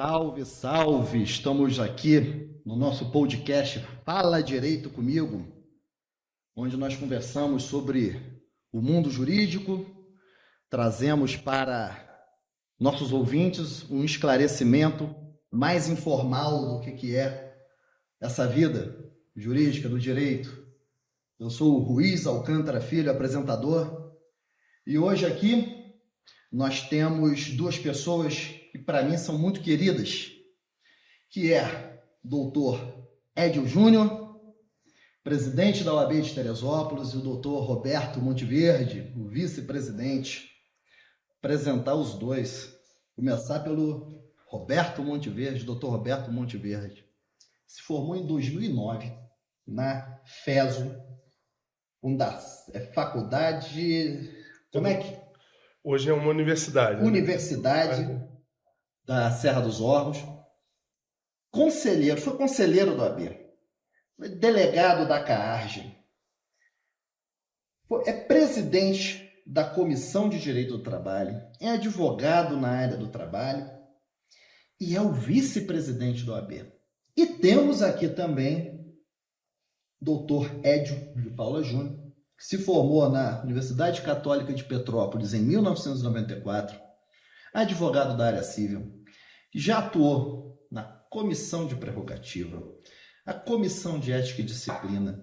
Salve, salve! Estamos aqui no nosso podcast Fala Direito Comigo, onde nós conversamos sobre o mundo jurídico, trazemos para nossos ouvintes um esclarecimento mais informal do que é essa vida jurídica do direito. Eu sou o Ruiz Alcântara Filho, apresentador, e hoje aqui nós temos duas pessoas que para mim são muito queridas, que é o doutor Edio Júnior, presidente da OAB de Teresópolis, e o doutor Roberto Monteverde, o vice-presidente. Apresentar os dois. Começar pelo Roberto Monteverde, doutor Roberto Monteverde. Se formou em 2009 na FESO, faculdade... Como é que... Hoje é uma universidade. Universidade da Serra dos Órgãos. Conselheiro, foi conselheiro do OAB. Foi delegado da CAARGE. É presidente da Comissão de Direito do Trabalho. É advogado na área do trabalho. E é o vice-presidente do OAB. E temos aqui também o doutor Edio de Paula Júnior, que se formou na Universidade Católica de Petrópolis em 1994, advogado da área civil, já atuou na Comissão de Prerrogativa, a Comissão de Ética e Disciplina,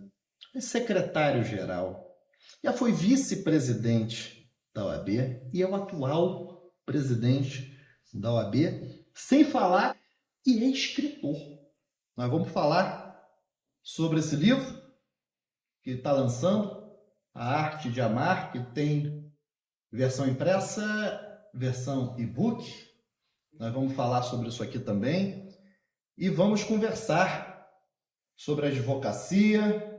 é secretário-geral, já foi vice-presidente da OAB e é o atual presidente da OAB, sem falar, e é escritor. Nós vamos falar sobre esse livro que ele está lançando, A Arte de Amar, que tem versão impressa, versão e-book. Nós vamos falar sobre isso aqui também. E vamos conversar sobre a advocacia,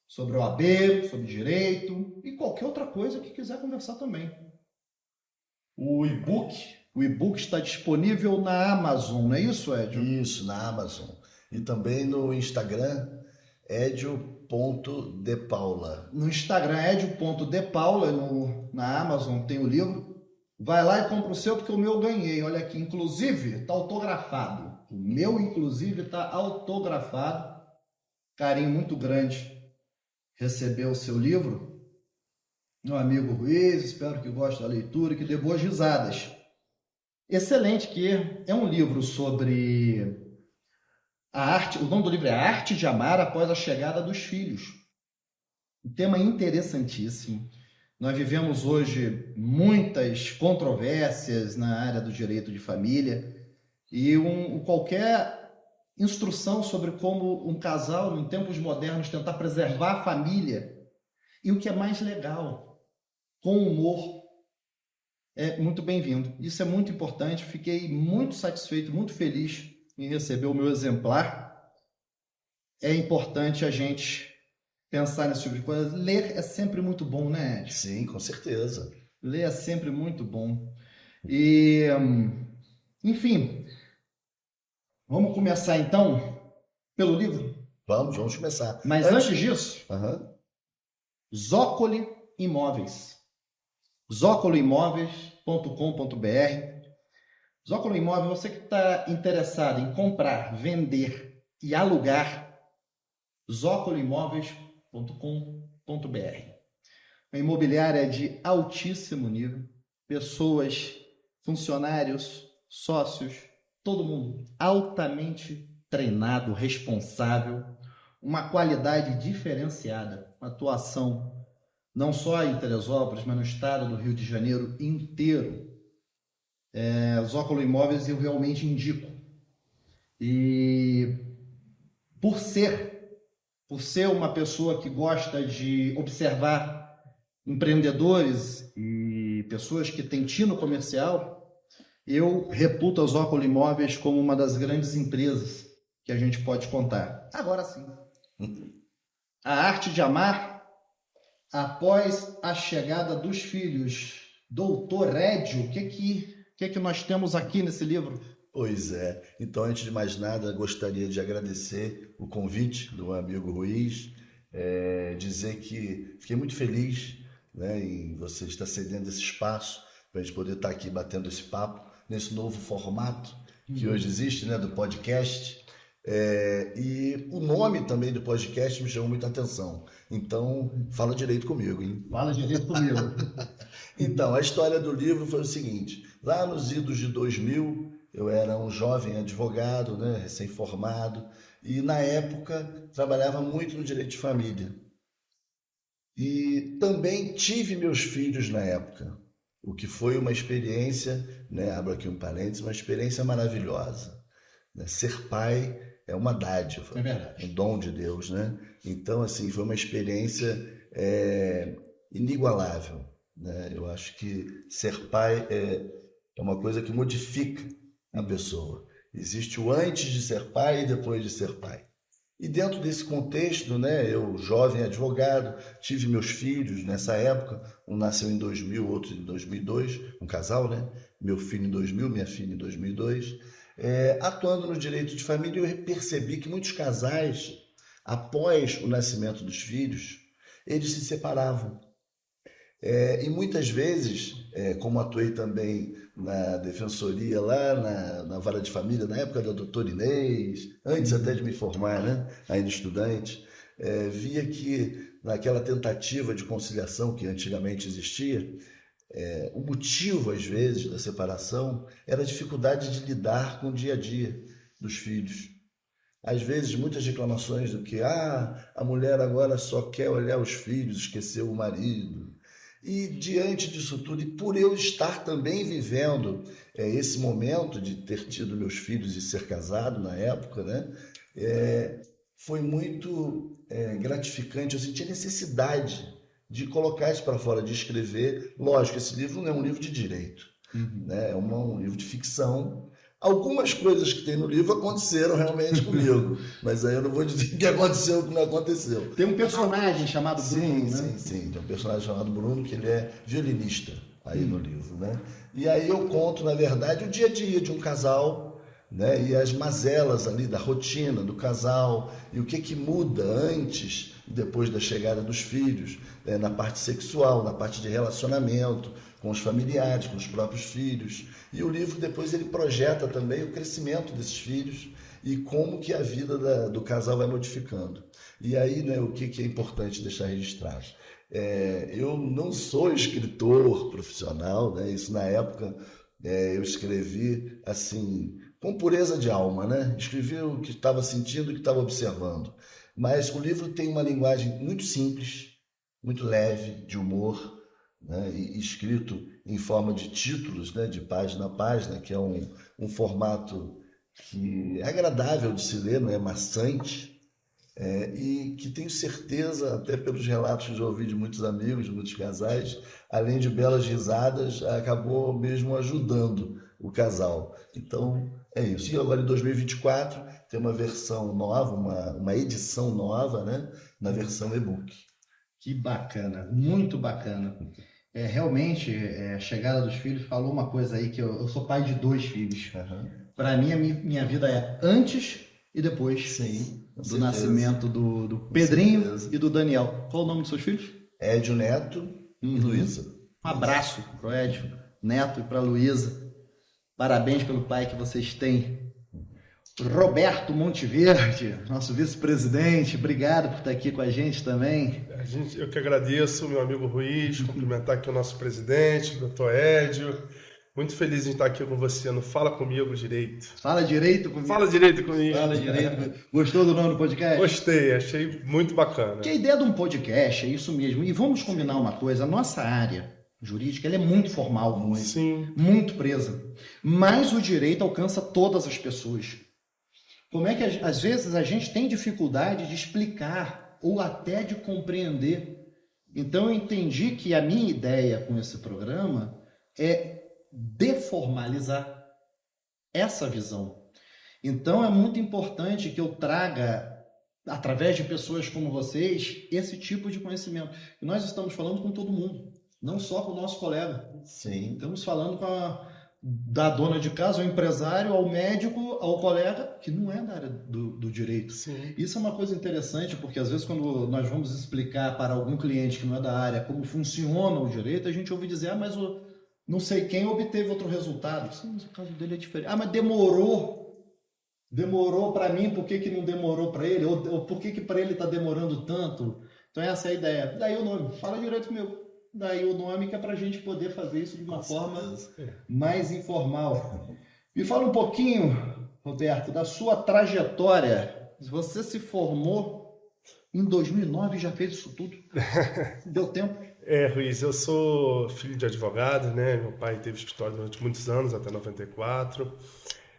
sobre o OAB, sobre direito e qualquer outra coisa que quiser conversar também. O e-book está disponível na Amazon, não é isso, Edio? Isso, na Amazon. E também no Instagram, edio.depaula. No Instagram, edio.depaula, na Amazon tem o livro. Vai lá e compra o seu, porque o meu eu ganhei. Olha aqui, inclusive, está autografado. O meu, inclusive, está autografado. Carinho muito grande receber o seu livro. Meu amigo Ruiz, espero que goste da leitura e que dê boas risadas. Excelente, que é um livro sobre a arte. O nome do livro é A Arte de Amar Após a Chegada dos Filhos. Um tema interessantíssimo. Nós vivemos hoje muitas controvérsias na área do direito de família e qualquer instrução sobre como um casal, em tempos modernos, tentar preservar a família e o que é mais legal, com humor, é muito bem-vindo. Isso é muito importante. Fiquei muito satisfeito, muito feliz em receber o meu exemplar. É importante a gente pensar nesse tipo de coisa. Ler é sempre muito bom, né, Ed? Sim, com certeza. Ler é sempre muito bom. E, enfim, vamos começar então pelo livro? Vamos começar. Mas antes disso, Zócoli Imóveis. zocoloimóveis.com.br. Zócoli Imóvel, você que está interessado em comprar, vender e alugar, zocoloimóveis.com.br. A imobiliária é de altíssimo nível, pessoas, funcionários, sócios, todo mundo altamente treinado, responsável, uma qualidade diferenciada, uma atuação não só em Teresópolis, mas no estado do Rio de Janeiro inteiro. Zócoli Imóveis eu realmente indico. E por ser uma pessoa que gosta de observar empreendedores e pessoas que têm tino comercial, eu reputo a Zócoli Imóveis como uma das grandes empresas que a gente pode contar. Agora sim. A Arte de Amar após a chegada dos filhos. Doutor Edio, o que nós temos aqui nesse livro? Pois é. Então, antes de mais nada, gostaria de agradecer o convite do amigo Ruiz, dizer que fiquei muito feliz, né, em você estar cedendo esse espaço para a gente poder estar aqui batendo esse papo nesse novo formato que hoje existe, né, do podcast. E o nome também do podcast me chamou muita atenção. Então, fala direito comigo, hein? Fala direito comigo. Então, a história do livro foi o seguinte: lá nos idos de 2000, eu era um jovem advogado, né, recém-formado, e na época trabalhava muito no direito de família. E também tive meus filhos na época, o que foi uma experiência, né, abro aqui um parênteses, uma experiência maravilhosa. Né? Ser pai é uma dádiva, É verdade. um dom de Deus, né? Então, assim, foi uma experiência inigualável, né? Eu acho que ser pai é uma coisa que modifica a pessoa. Existe o antes de ser pai e depois de ser pai. E dentro desse contexto, né, eu, jovem advogado, tive meus filhos nessa época, um nasceu em 2000, outro em 2002, um casal, né? Meu filho em 2000, minha filha em 2002. Atuando no direito de família, eu percebi que muitos casais, após o nascimento dos filhos, eles se separavam. E muitas vezes, como atuei também na defensoria lá na vara de família, na época da doutora Inês, antes até de me formar, né, ainda estudante, via que naquela tentativa de conciliação que antigamente existia, o motivo, às vezes, da separação era a dificuldade de lidar com o dia a dia dos filhos. Às vezes, muitas reclamações do que a mulher agora só quer olhar os filhos, esqueceu o marido. E diante disso tudo, e por eu estar também vivendo esse momento de ter tido meus filhos e ser casado na época, né, foi muito gratificante. Eu senti a necessidade de colocar isso para fora, de escrever. Lógico, esse livro não é um livro de direito, né, é um livro de ficção. Algumas coisas que tem no livro aconteceram realmente comigo, mas aí eu não vou dizer que aconteceu ou que não aconteceu. Tem um personagem chamado Bruno, né? Sim. Tem um personagem chamado Bruno, que ele é violinista aí no livro, né? E aí eu conto, na verdade, o dia a dia de um casal, né? E as mazelas ali da rotina do casal, e o que muda antes e depois da chegada dos filhos, na parte sexual, na parte de relacionamento, com os familiares, com os próprios filhos. E o livro depois ele projeta também o crescimento desses filhos e como que a vida do casal vai modificando. E aí, né, o que é importante deixar registrado? Eu não sou escritor profissional, né? Isso na época eu escrevi assim, com pureza de alma, né? Escrevi o que estava sentindo, o que estava observando. Mas o livro tem uma linguagem muito simples, muito leve, de humor, né, e escrito em forma de títulos, né, de página a página, que é um formato que é agradável de se ler, não é maçante, e que tenho certeza, até pelos relatos que já ouvi de muitos amigos, de muitos casais, além de belas risadas, acabou mesmo ajudando o casal. Então, é isso. E agora em 2024 tem uma versão nova, uma edição nova, né, na versão e-book. Que bacana, muito bacana. Realmente, a chegada dos filhos falou uma coisa aí, que eu sou pai de 2 filhos. Para mim, a minha vida é antes e depois. Sim, do nascimento do Pedrinho e do Daniel. Qual o nome dos seus filhos? Édio Neto e Luísa. Um abraço para o Édio Neto e para a Luísa. Parabéns pelo pai que vocês têm. Roberto Monteverde, nosso vice-presidente, obrigado por estar aqui com a gente também. Eu que agradeço, meu amigo Ruiz, cumprimentar aqui o nosso presidente, o doutor Édio. Muito feliz em estar aqui com você no Fala Comigo Direito. Fala direito comigo. Fala direito comigo. Fala direito. Gostou do nome do podcast? Gostei, achei muito bacana. Que a ideia de um podcast é isso mesmo. E vamos combinar uma coisa, a nossa área jurídica ela é muito formal, muito presa. Mas o direito alcança todas as pessoas. Como é que às vezes a gente tem dificuldade de explicar ou até de compreender. Então eu entendi que a minha ideia com esse programa é deformalizar essa visão. Então é muito importante que eu traga, através de pessoas como vocês, esse tipo de conhecimento. E nós estamos falando com todo mundo, não só com o nosso colega. Sim. Estamos falando da dona de casa, ao empresário, ao médico, ao colega, que não é da área do direito. Sim. Isso é uma coisa interessante, porque às vezes quando nós vamos explicar para algum cliente que não é da área como funciona o direito, a gente ouve dizer, mas não sei quem obteve outro resultado. Sim, mas o caso dele é diferente. Ah, mas demorou para mim, por que não demorou para ele? Ou por que para ele está demorando tanto? Então essa é a ideia. Daí o nome, fala direito comigo. Daí o nome que é para a gente poder fazer isso de uma forma mais informal. Me fala um pouquinho, Roberto, da sua trajetória. Você se formou em 2009 e já fez isso tudo? Deu tempo? Ruiz, eu sou filho de advogado, né? Meu pai teve escritório durante muitos anos, até 94,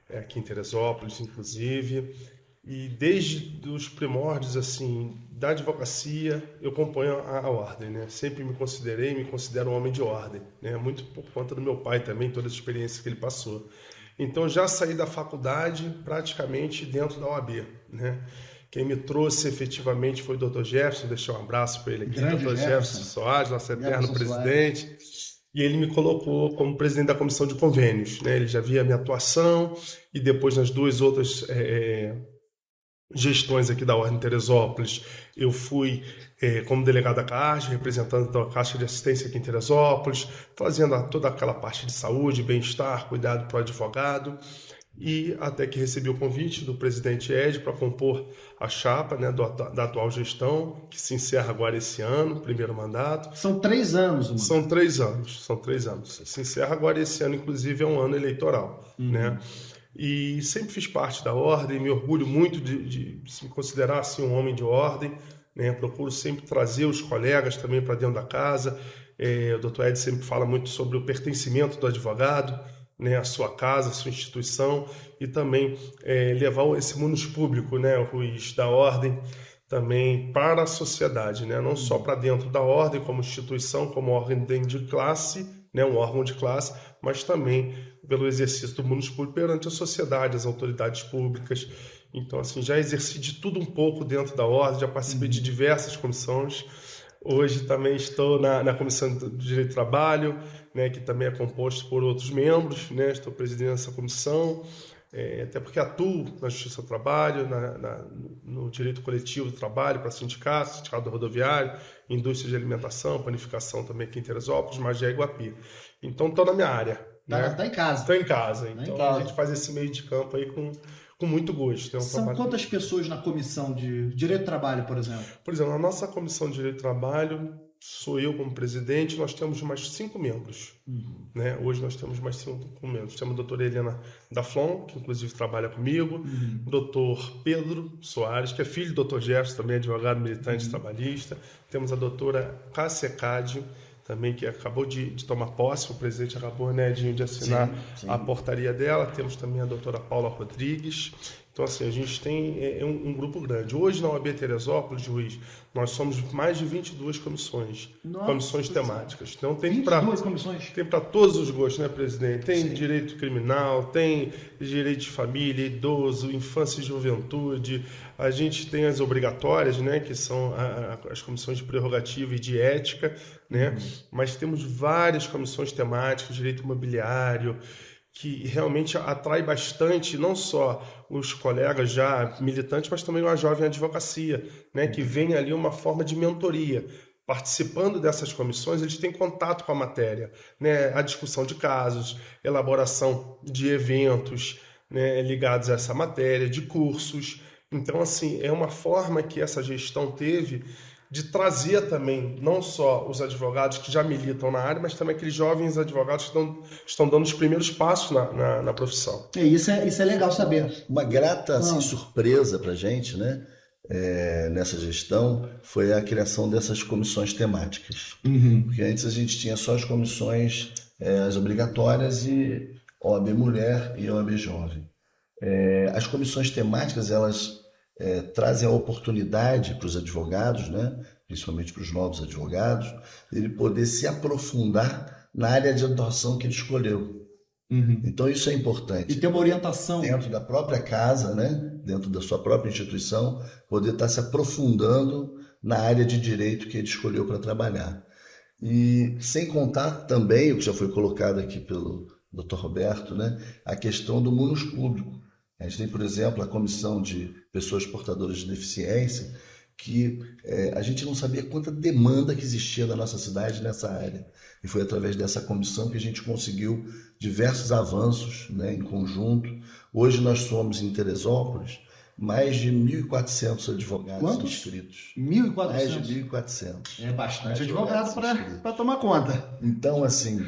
aqui em Teresópolis, inclusive. E desde os primórdios, assim, da advocacia, eu componho a ordem, né? Sempre me considero um homem de ordem, né? Muito por conta do meu pai também, toda a experiência que ele passou. Então, já saí da faculdade praticamente dentro da OAB, né? Quem me trouxe efetivamente foi o Dr. Jefferson, deixei um abraço para ele aqui, Dr. Jefferson Soares, nosso eterno presidente, e ele me colocou como presidente da comissão de convênios, né? Ele já via a minha atuação e depois nas duas outras gestões aqui da Ordem Teresópolis, eu fui como delegado da Caixa, representando a Caixa de Assistência aqui em Teresópolis, fazendo toda aquela parte de saúde, bem-estar, cuidado para o advogado, e até que recebi o convite do presidente Ed para compor a chapa, né, da atual gestão, que se encerra agora esse ano, primeiro mandato. São 3 anos, mano. São 3 anos. Se encerra agora esse ano, inclusive, é um ano eleitoral, né? E sempre fiz parte da ordem, me orgulho muito de me considerar assim um homem de ordem, né? Procuro sempre trazer os colegas também para dentro da casa. O Dr. Ed sempre fala muito sobre o pertencimento do advogado, né? A sua casa, a sua instituição, e também levar esse munus público, né? Ruiz, da ordem também para a sociedade, né? Não só para dentro da ordem como instituição, como ordem de classe, né? Um órgão de classe, mas também pelo exercício do munus público perante a sociedade, as autoridades públicas. Então, assim, já exerci de tudo um pouco dentro da ordem, já participei de diversas comissões. Hoje também estou na Comissão do Direito do Trabalho, né, que também é composto por outros membros, né? Estou presidindo essa comissão, até porque atuo na Justiça do Trabalho, no direito coletivo do trabalho para sindicatos, sindicato rodoviário, indústria de alimentação, panificação também aqui em Teresópolis, Magé e Guapi. Então, estou na minha área. Tá em casa. Estou em casa. Então, a gente faz esse meio de campo aí com muito gosto. São quantas pessoas na comissão de Direito do Trabalho, por exemplo? Por exemplo, na nossa comissão de Direito do Trabalho, sou eu como presidente, nós temos mais 5 membros. Né? Hoje nós temos mais 5 membros. Temos a doutora Helena Daflon, que inclusive trabalha comigo, doutor Pedro Soares, que é filho do doutor Jefferson, também advogado militante trabalhista. Temos a doutora Cássia Cádio, também que acabou de tomar posse, o presidente acabou, né, de assinar a portaria dela. Temos também a doutora Paula Rodrigues. Então, assim, a gente tem um grupo grande. Hoje, na OAB Teresópolis, Luiz, nós somos mais de 22 comissões, comissões temáticas. Então, tem 22 comissões? Tem para todos os gostos, né, presidente? Tem direito criminal, tem direito de família, idoso, infância e juventude. A gente tem as obrigatórias, né, que são as comissões de prerrogativa e de ética, né? Mas temos várias comissões temáticas, direito imobiliário, que realmente atrai bastante não só os colegas já militantes, mas também a jovem advocacia, né, que vem ali uma forma de mentoria. Participando dessas comissões, eles têm contato com a matéria, né, a discussão de casos, elaboração de eventos, né, ligados a essa matéria, de cursos. Então, assim, é uma forma que essa gestão teve de trazer também não só os advogados que já militam na área, mas também aqueles jovens advogados que estão dando os primeiros passos na profissão. Isso é legal saber. Uma grata assim, surpresa para a gente, né? Nessa gestão foi a criação dessas comissões temáticas. Porque antes a gente tinha só as comissões as obrigatórias e OAB Mulher e OAB Jovem. As comissões temáticas, elas trazem a oportunidade para os advogados, né, principalmente para os novos advogados, ele poder se aprofundar na área de atuação que ele escolheu. Então isso é importante. E ter uma orientação. Dentro da própria casa, né, dentro da sua própria instituição, poder estar se aprofundando na área de direito que ele escolheu para trabalhar. E sem contar também, o que já foi colocado aqui pelo Dr. Roberto, né, a questão do munus público. A gente tem, por exemplo, a comissão de pessoas portadoras de deficiência, que a gente não sabia quanta demanda que existia na nossa cidade nessa área. E foi através dessa comissão que a gente conseguiu diversos avanços, né, em conjunto. Hoje nós somos, em Teresópolis, mais de 1.400 advogados Quantos? inscritos. 1.400? Mais de 1.400. É bastante advogados advogado para tomar conta. Então, assim,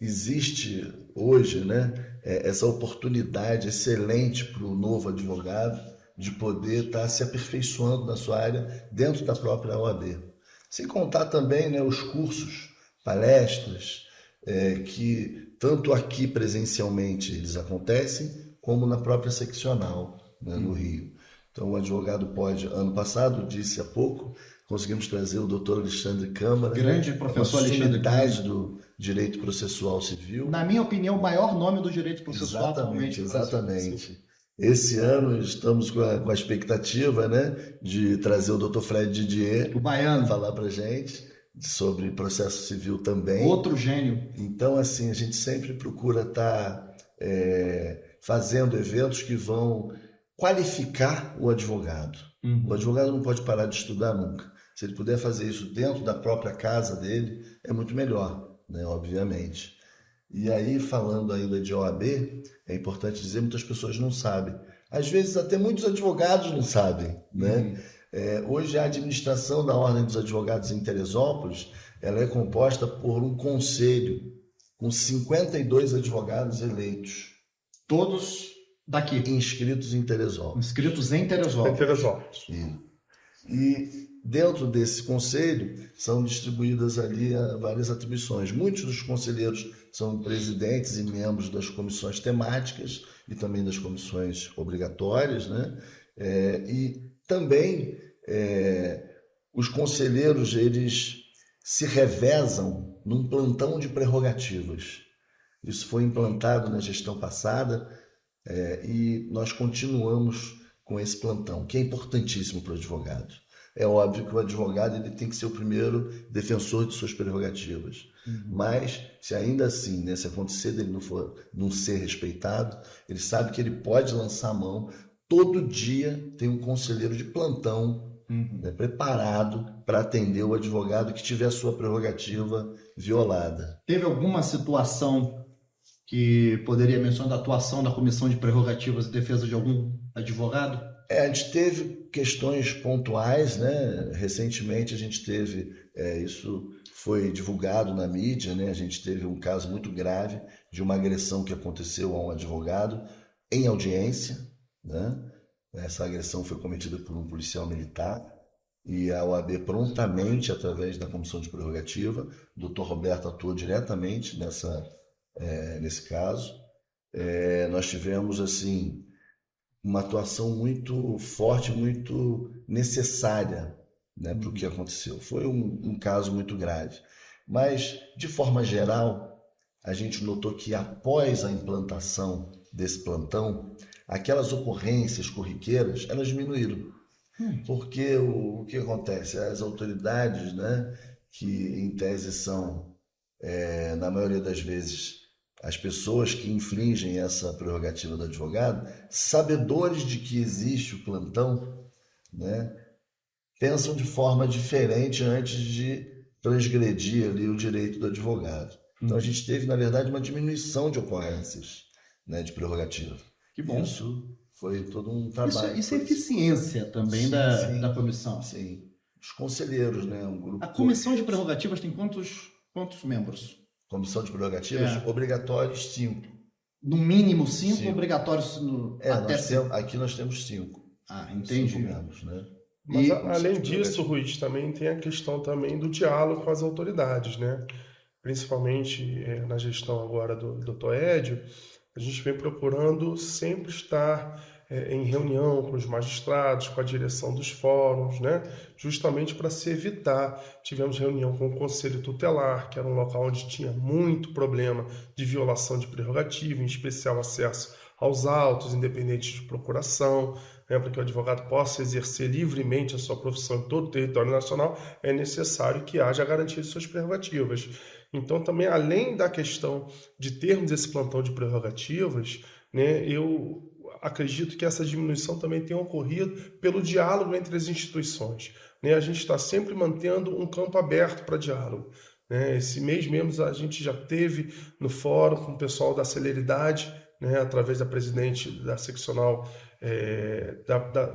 existe hoje, né, essa oportunidade excelente para o novo advogado de poder estar se aperfeiçoando na sua área dentro da própria OAB. Sem contar também, né, os cursos, palestras, que tanto aqui presencialmente eles acontecem, como na própria seccional, né, no Rio. Então, o advogado pode, ano passado, disse há pouco, conseguimos trazer o doutor Alexandre Câmara, grande professor Alexandre Câmara, do Direito Processual Civil. Na minha opinião, o maior nome do direito processual atualmente. Exatamente. Esse ano estamos com a expectativa, né, de trazer o doutor Fred Didier, o baiano, falar para a gente sobre processo civil também. Outro gênio. Então, assim, a gente sempre procura estar fazendo eventos que vão qualificar o advogado. O advogado não pode parar de estudar nunca. Se ele puder fazer isso dentro da própria casa dele, é muito melhor, né, obviamente. E aí, falando ainda de OAB, é importante dizer, muitas pessoas não sabem. Às vezes, até muitos advogados não sabem, né? Hoje, a administração da Ordem dos Advogados em Teresópolis, ela é composta por um conselho com 52 advogados eleitos. Todos daqui. Inscritos em Teresópolis. Inscritos em Teresópolis. E dentro desse conselho são distribuídas ali várias atribuições. Muitos dos conselheiros são presidentes e membros das comissões temáticas e também das comissões obrigatórias, né? E também os conselheiros, eles se revezam num plantão de prerrogativas. Isso foi implantado na gestão passada e nós continuamos com esse plantão, que é importantíssimo para o advogado. É óbvio que o advogado ele tem que ser o primeiro defensor de suas prerrogativas. Mas, se ainda assim, né, se acontecer dele não ser respeitado, ele sabe que ele pode lançar a mão. Todo dia tem um conselheiro de plantão né, preparado para atender o advogado que tiver a sua prerrogativa violada. Teve alguma situação que poderia mencionar da atuação da Comissão de Prerrogativas e Defesa de algum advogado? A gente teve questões pontuais, né? Recentemente a gente teve, isso foi divulgado na mídia, né? A gente teve um caso muito grave de uma agressão que aconteceu a um advogado em audiência, né? Essa agressão foi cometida por um policial militar e a OAB prontamente, através da Comissão de Prerrogativa, o doutor Roberto atuou diretamente nesse caso. Nós tivemos, assim, uma atuação muito forte, muito necessária, né, para o que aconteceu. Foi um caso muito grave. Mas, de forma geral, a gente notou que após a implantação desse plantão, aquelas ocorrências corriqueiras, elas diminuíram. Porque o que acontece? As autoridades, né, que em tese são, na maioria das vezes, as pessoas que infringem essa prerrogativa do advogado, sabedores de que existe o plantão, né, pensam de forma diferente antes de transgredir ali o direito do advogado. Então a gente teve, na verdade, uma diminuição de ocorrências, né, de prerrogativa. Que bom. Isso foi todo um trabalho. Isso é eficiência também da comissão. Sim. Os conselheiros, né, um grupo. A Comissão de Prerrogativas tem quantos membros? Comissão de prerrogativas, obrigatórios 5. No mínimo 5, obrigatórios até 5. Aqui nós temos 5. Entendi. 5 membros, né? Mas além disso, Ruiz, também tem a questão também do diálogo com as autoridades, né? Principalmente na gestão agora do Dr. Edio, a gente vem procurando sempre estar em reunião com os magistrados, com a direção dos fóruns, né? Justamente para se evitar. Tivemos reunião com o Conselho Tutelar, que era um local onde tinha muito problema de violação de prerrogativa, em especial acesso aos autos, independentes de procuração, né? Para que o advogado possa exercer livremente a sua profissão em todo o território nacional, é necessário que haja a garantia de suas prerrogativas. Então, também, além da questão de termos esse plantão de prerrogativas, né, acredito que essa diminuição também tenha ocorrido pelo diálogo entre as instituições, né? A gente está sempre mantendo um campo aberto para diálogo, né? Esse mês mesmo a gente já teve no fórum com o pessoal da Celeridade, né? Através da presidente da seccional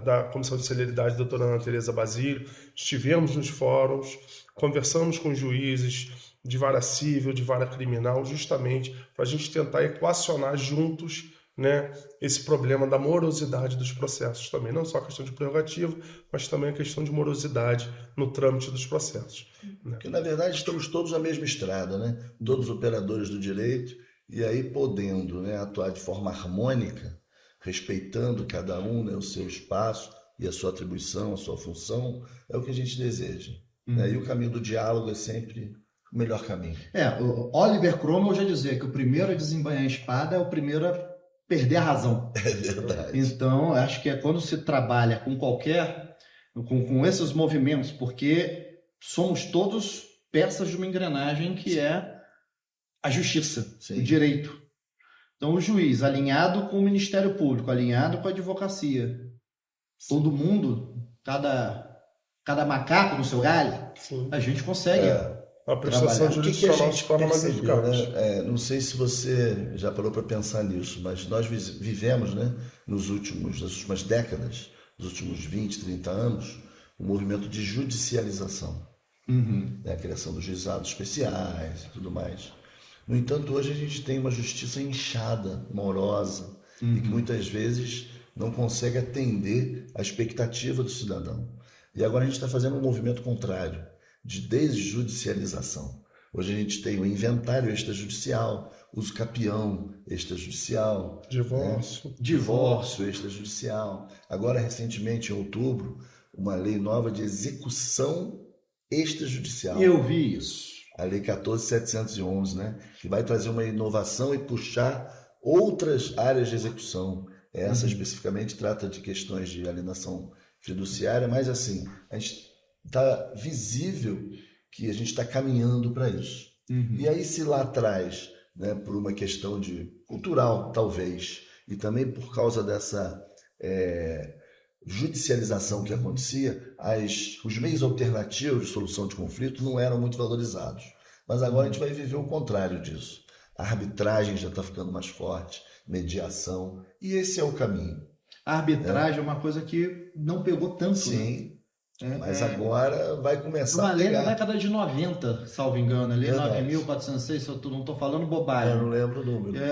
da Comissão de Celeridade, doutora Ana Tereza Basílio, estivemos nos fóruns, conversamos com juízes de vara civil, de vara criminal, justamente para a gente tentar equacionar juntos, né, esse problema da morosidade dos processos também, não só a questão de prerrogativa, mas também a questão de morosidade no trâmite dos processos, né? Porque, na verdade, estamos todos na mesma estrada, né? Todos operadores do direito, e aí podendo, né, atuar de forma harmônica, respeitando cada um, né, o seu espaço e a sua atribuição, a sua função, é o que a gente deseja. Né? E o caminho do diálogo é sempre o melhor caminho. O Oliver Cromwell já dizia que o primeiro a desembainhar a espada é o primeiro a perder a razão. É verdade. Então, acho que é quando se trabalha com esses movimentos, porque somos todos peças de uma engrenagem que é a justiça, Sim. o direito. Então, o juiz alinhado com o Ministério Público, alinhado com a advocacia, todo mundo, cada macaco no seu galho, Sim. a gente consegue. A prestação trabalhar. jurisdicional se torna mais percebeu, eficaz. né? Não sei se você já parou para pensar nisso, mas nós vivemos, né, nas últimas décadas, nos últimos 20, 30 anos, um movimento de judicialização, né, a criação dos juizados especiais e tudo mais. No entanto, hoje a gente tem uma justiça inchada, morosa, e que muitas vezes não consegue atender à expectativa do cidadão. E agora a gente está fazendo um movimento contrário, de desjudicialização. Hoje a gente tem o inventário extrajudicial, uso capião extrajudicial, Divórcio. né? Divórcio extrajudicial. Agora, recentemente, em outubro, uma lei nova de execução extrajudicial. Eu vi isso. A Lei 14.711, né? Que vai trazer uma inovação e puxar outras áreas de execução. Essa especificamente trata de questões de alienação fiduciária, mas assim, a gente está visível que a gente está caminhando para isso. E aí, se lá atrás, né, por uma questão de cultural, talvez, e também por causa dessa judicialização que acontecia, os meios alternativos de solução de conflito não eram muito valorizados. Mas agora a gente vai viver o contrário disso. A arbitragem já está ficando mais forte, mediação, e esse é o caminho. A arbitragem é uma coisa que não pegou tanto. Sim. Né? Mas agora vai começar uma a lei da pegar. década de 90, salvo engano, a lei Verdade. 9.406, se eu não estou falando bobagem. Eu não lembro o número.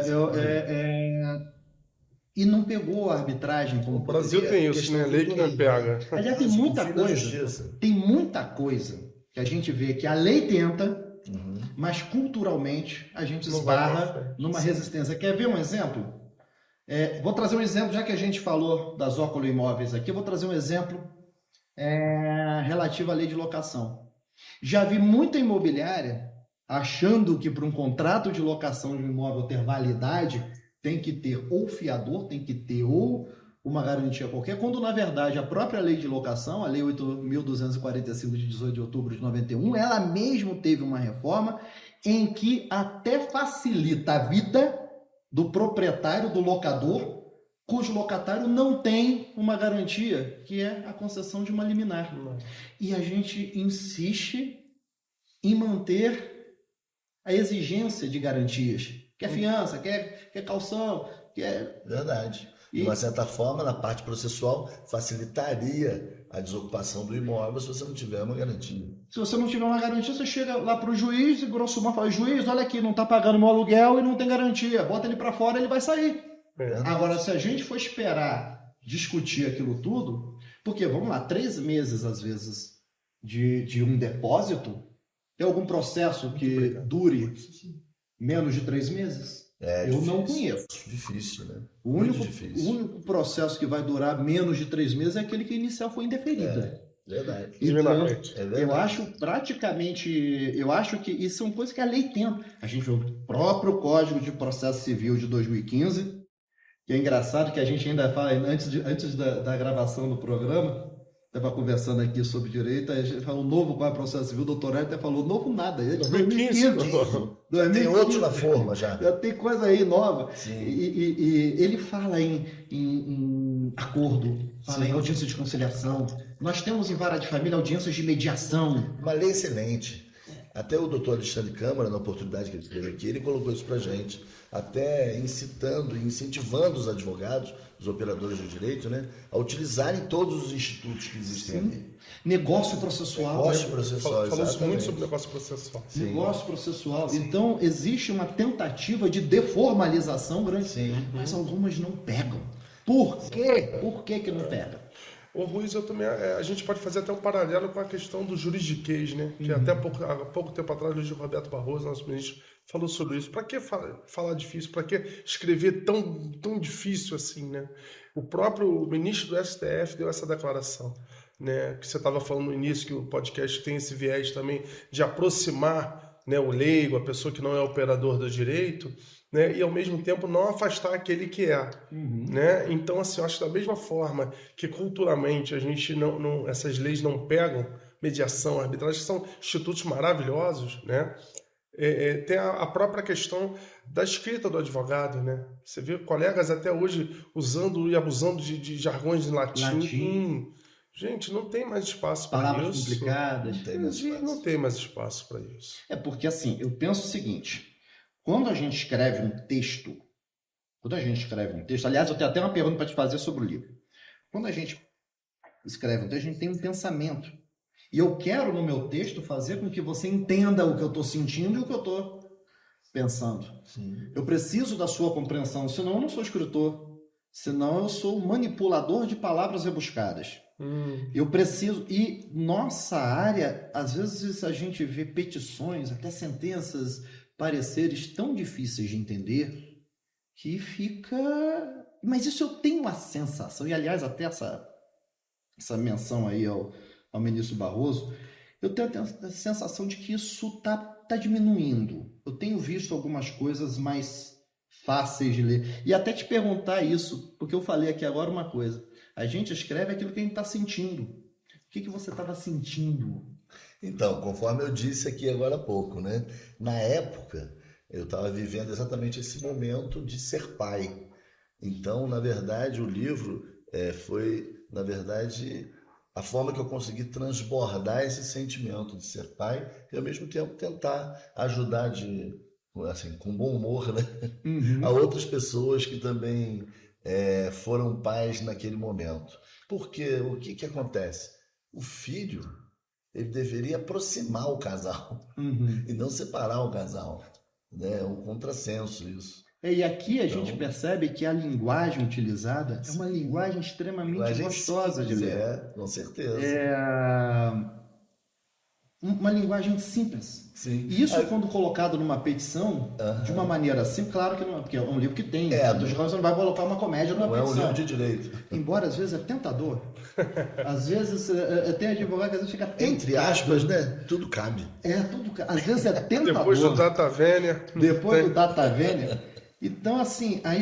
E não pegou a arbitragem como O Brasil poderia. tem isso, né? Lei que não pega. Aliás, tem muita Fim da coisa. justiça. Tem muita coisa que a gente vê que a lei tenta, mas culturalmente a gente Não vai pra esbarra frente. numa resistência. Quer ver um exemplo? Vou trazer um exemplo, já que a gente falou das Zócalo Imóveis aqui, eu vou trazer um exemplo relativo à lei de locação. Já vi muita imobiliária achando que para um contrato de locação de um imóvel ter validade tem que ter ou fiador, tem que ter ou uma garantia qualquer, quando na verdade a própria lei de locação, a lei 8.245 de 18 de outubro de 91, ela mesmo teve uma reforma em que até facilita a vida do proprietário, do locador, cujo locatário não tem uma garantia, que é a concessão de uma liminar. E a gente insiste em manter a exigência de garantias. Quer fiança, quer calção, quer... Verdade. De uma certa forma, na parte processual, facilitaria a desocupação do imóvel se você não tiver uma garantia. Se você não tiver uma garantia, você chega lá para o juiz e grosso modo fala: juiz, olha aqui, não está pagando meu aluguel e não tem garantia. Bota ele para fora, ele vai sair. Agora, se a gente for esperar discutir aquilo tudo, porque, vamos lá, 3 meses, às vezes, de um depósito, tem algum processo que dure menos de 3 meses? Eu não conheço. Difícil, né? O único processo que vai durar menos de 3 meses é aquele que inicial foi indeferido. Verdade. Então, verdade. eu acho que isso é uma coisa que a lei tenta. A gente vê o próprio Código de Processo Civil de 2015, que é engraçado que a gente ainda fala, antes da gravação do programa, estava conversando aqui sobre direito, aí a gente falou novo Código de Processo Civil, o doutor Hélio até falou novo nada, ele é de 2015. 2015. Tem outro na forma já. Já tem coisa aí nova. Sim. E ele fala em acordo, fala em audiência de conciliação. Nós temos em vara de família audiências de mediação. Uma lei excelente. Até o doutor Alexandre Câmara, na oportunidade que ele teve aqui, ele colocou isso pra gente, até incitando e incentivando os advogados, os operadores do direito, né, a utilizarem todos os institutos que existem ali. Negócio processual. Negócio processual, Falamos exatamente. muito sobre negócio processual. Sim. Negócio processual. Então, existe uma tentativa de deformalização grande, Sim. mas algumas não pegam. Por quê? Por que não pega? Ô Ruiz, eu também, a gente pode fazer até um paralelo com a questão do juridiquês, né? Que até há pouco tempo atrás o Luiz Roberto Barroso, nosso ministro, falou sobre isso. Para que falar difícil? Para que escrever tão difícil assim, né? O próprio ministro do STF deu essa declaração, né? Que você estava falando no início, que o podcast tem esse viés também de aproximar, né, o leigo, a pessoa que não é operador do direito, né, e ao mesmo tempo não afastar aquele que é, né? Então, assim, eu acho que da mesma forma que culturalmente a gente essas leis não pegam, mediação, arbitragem, são institutos maravilhosos, né? Tem a própria questão da escrita do advogado, né? Você vê colegas até hoje usando e abusando de jargões em latim. Gente, não tem mais espaço para isso. Palavras complicadas. Não tem mais espaço para isso. É porque, assim, eu penso o seguinte, quando a gente escreve um texto, aliás, eu tenho até uma pergunta para te fazer sobre o livro. Quando a gente escreve um texto, a gente tem um pensamento. E eu quero, no meu texto, fazer com que você entenda o que eu estou sentindo e o que eu estou pensando. Sim. Eu preciso da sua compreensão, senão eu não sou escritor. Senão eu sou manipulador de palavras rebuscadas. Eu preciso... E nossa área, às vezes a gente vê petições, até sentenças, pareceres tão difíceis de entender, que fica... Mas isso eu tenho a sensação, e aliás até essa menção aí ao ministro Barroso, eu tenho a sensação de que isso tá diminuindo. Eu tenho visto algumas coisas mais fáceis de ler. E até te perguntar isso, porque eu falei aqui agora uma coisa. A gente escreve aquilo que a gente está sentindo. O que você estava sentindo? Então, conforme eu disse aqui agora há pouco, né? Na época, eu estava vivendo exatamente esse momento de ser pai. Então, na verdade, o livro foi, na verdade, a forma que eu consegui transbordar esse sentimento de ser pai e, ao mesmo tempo, tentar ajudar com bom humor, né? A outras pessoas que também foram pais naquele momento. Porque o que acontece? O filho, ele deveria aproximar o casal e não separar o casal. Né? É um contrassenso isso. E aqui a gente percebe que a linguagem utilizada é uma linguagem extremamente gostosa de ler. Com certeza. Uma linguagem simples. Sim. E isso, quando colocado numa petição, de uma maneira assim, claro que não é, porque é um livro que tem. Você não vai colocar uma comédia numa petição. Não é um livro de direito. Embora às vezes é tentador. Às vezes tem advogado que às vezes fica tentado. Entre aspas, né? Tudo cabe. Às vezes é tentador. Depois do data vênia. Então, assim, a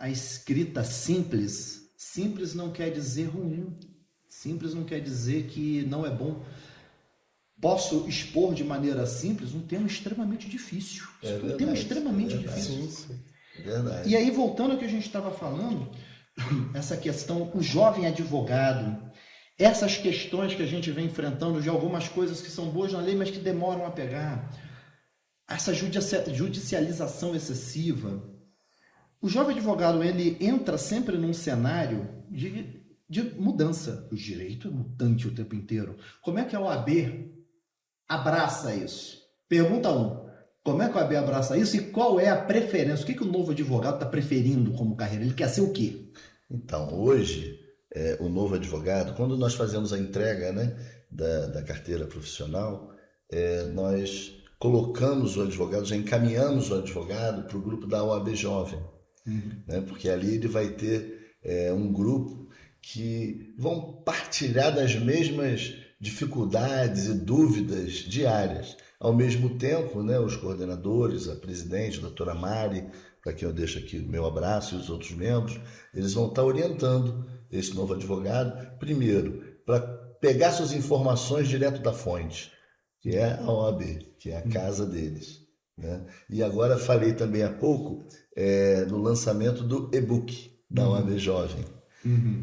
escrita simples não quer dizer ruim. Simples não quer dizer que não é bom. Posso expor de maneira simples um tema extremamente difícil. Um tema extremamente difícil. Sim. Verdade. E aí, voltando ao que a gente estava falando, essa questão, o jovem advogado, essas questões que a gente vem enfrentando de algumas coisas que são boas na lei, mas que demoram a pegar, essa judicialização excessiva. O jovem advogado, ele entra sempre num cenário de mudança. O direito é mutante o tempo inteiro. Como é que a OAB abraça isso? Pergunta 1. Como é que a OAB abraça isso e qual é a preferência? O que o novo advogado está preferindo como carreira? Ele quer ser o quê? Então, hoje, o novo advogado, quando nós fazemos a entrega, né, da carteira profissional, nós colocamos o advogado, já encaminhamos o advogado para o grupo da OAB Jovem, né, porque ali ele vai ter um grupo que vão partilhar das mesmas dificuldades e dúvidas diárias. Ao mesmo tempo, né, os coordenadores, a presidente, a doutora Mari, para quem eu deixo aqui o meu abraço, e os outros membros, eles vão estar orientando esse novo advogado, primeiro, para pegar suas informações direto da fonte, que é a OAB, que é a casa deles, né? E agora falei também há pouco no lançamento do e-book da OAB Jovem,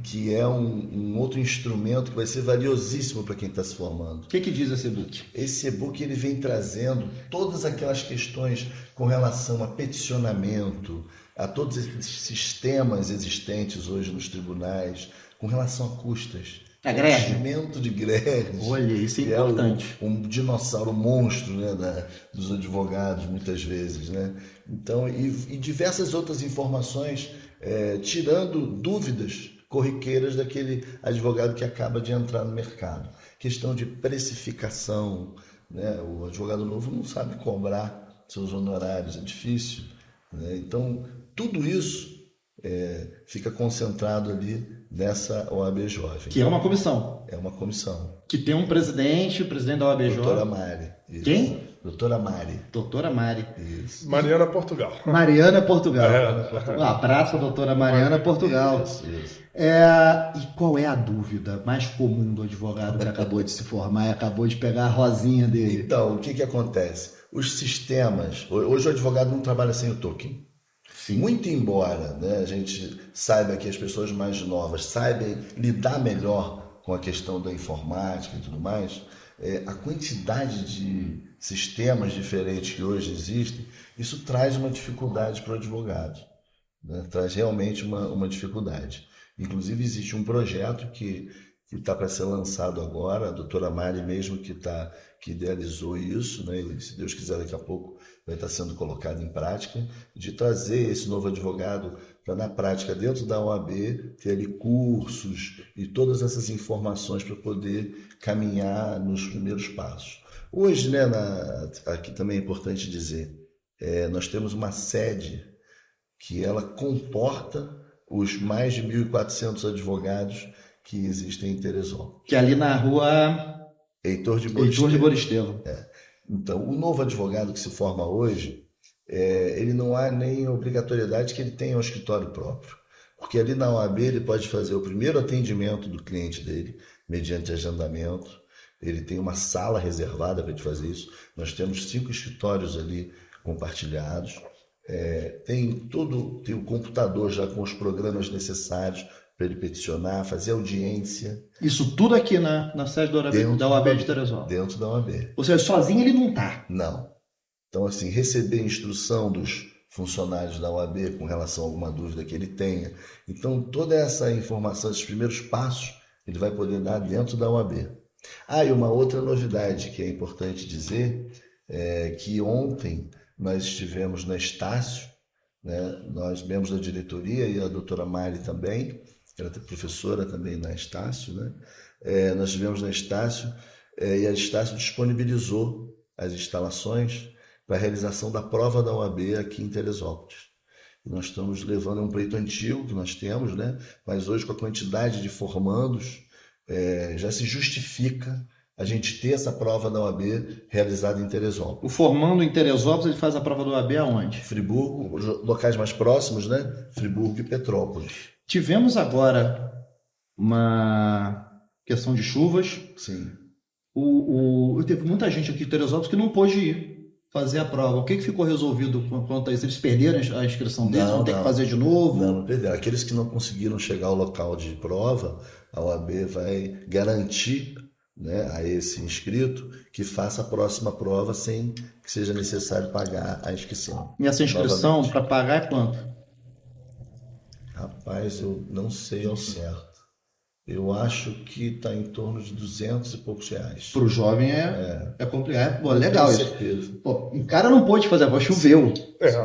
que é um outro instrumento que vai ser valiosíssimo para quem está se formando. O que diz esse e-book? Esse e-book ele vem trazendo todas aquelas questões com relação a peticionamento, a todos esses sistemas existentes hoje nos tribunais, com relação a custas. A greve? Preenchimento de greves. Olha, isso é que importante. Um dinossauro monstro, né, dos advogados, muitas vezes, né? Então, e diversas outras informações, tirando dúvidas corriqueiras daquele advogado que acaba de entrar no mercado. Questão de precificação, né? O advogado novo não sabe cobrar seus honorários, é difícil, né? Então, tudo isso fica concentrado ali nessa OAB Jovem. Que é uma comissão. É uma comissão. Que tem um presidente, o presidente da OAB Jovem. Doutora Mari. Isso. Quem? Doutora Mari. Doutora Mari. Isso. Mariana Portugal. Mariana Portugal. É. Um abraço, doutora Mariana Portugal. Isso. E qual é a dúvida mais comum do advogado que acabou de se formar e acabou de pegar a rosinha dele? Então, o que acontece? Os sistemas... Hoje o advogado não trabalha sem o token. Sim. Muito embora, né, a gente saiba que as pessoas mais novas saibam lidar melhor com a questão da informática e tudo mais, a quantidade de sistemas diferentes que hoje existem, isso traz uma dificuldade para o advogado, né? Traz realmente uma dificuldade. Inclusive existe um projeto que está para ser lançado agora, a doutora Mari mesmo que idealizou isso, né? E, se Deus quiser, daqui a pouco vai estar sendo colocado em prática, de trazer esse novo advogado para, na prática, dentro da OAB, ter ali cursos e todas essas informações para poder caminhar nos primeiros passos. Hoje, né, aqui também é importante dizer, nós temos uma sede que ela comporta os mais de 1.400 advogados que existem em Teresópolis. Que é ali na rua Heitor de Borestevo. Então, o novo advogado que se forma hoje, ele não há nem obrigatoriedade que ele tenha um escritório próprio. Porque ali na OAB ele pode fazer o primeiro atendimento do cliente dele, mediante agendamento. Ele tem uma sala reservada para ele fazer isso. Nós temos 5 escritórios ali compartilhados. Tem o computador já com os programas necessários para ele peticionar, fazer audiência. Isso tudo aqui na sede da OAB de Teresópolis. Dentro da OAB. Ou seja, sozinho ele não está. Não. Então, assim, receber instrução dos funcionários da OAB com relação a alguma dúvida que ele tenha. Então, toda essa informação, esses primeiros passos, ele vai poder dar dentro da OAB. E uma outra novidade que é importante dizer é que ontem nós estivemos na Estácio, né? Nós, membros da diretoria, e a doutora Mari também, ela é professora também na Estácio, né? Nós estivemos na Estácio e a Estácio disponibilizou as instalações para a realização da prova da OAB aqui em Teresópolis. E nós estamos levando um pleito antigo que nós temos, né? Mas hoje, com a quantidade de formandos, já se justifica a gente ter essa prova da OAB realizada em Teresópolis. O formando em Teresópolis, ele faz a prova da OAB aonde? Friburgo, locais mais próximos, né? Friburgo e Petrópolis. Tivemos agora uma questão de chuvas. Sim. Teve muita gente aqui em Teresópolis que não pôde ir fazer a prova. O que ficou resolvido quanto a isso? Eles perderam a inscrição deles? Vão ter que fazer de novo? Não perderam. Aqueles que não conseguiram chegar ao local de prova, a OAB vai garantir, né, a esse inscrito que faça a próxima prova sem que seja necessário pagar a inscrição. E essa inscrição para pagar é quanto? Rapaz, eu não sei ao certo. Eu acho que está em torno de 200 e poucos reais. Para o jovem é complicado. Pô, legal isso. Com certeza. Pô, o cara não pôde fazer, choveu.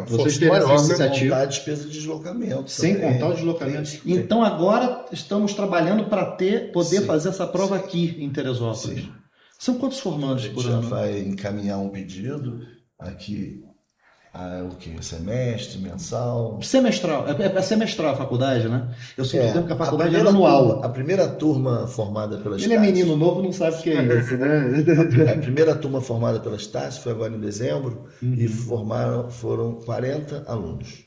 Vocês terem essa iniciativa. Sem contar a despesa de deslocamento. Sem contar o deslocamento. Então agora estamos trabalhando para poder fazer essa prova aqui em Teresópolis. Sim. São quantos formandos por ano? A gente já vai encaminhar um pedido aqui. O que? Semestre, mensal? Semestral. É semestral a faculdade, né? Eu sou estudante que a faculdade é anual. A primeira turma formada pela Estácio... Ele é menino novo, não sabe o que é isso, né? A primeira turma formada pela Estácio foi agora em dezembro e foram 40 alunos.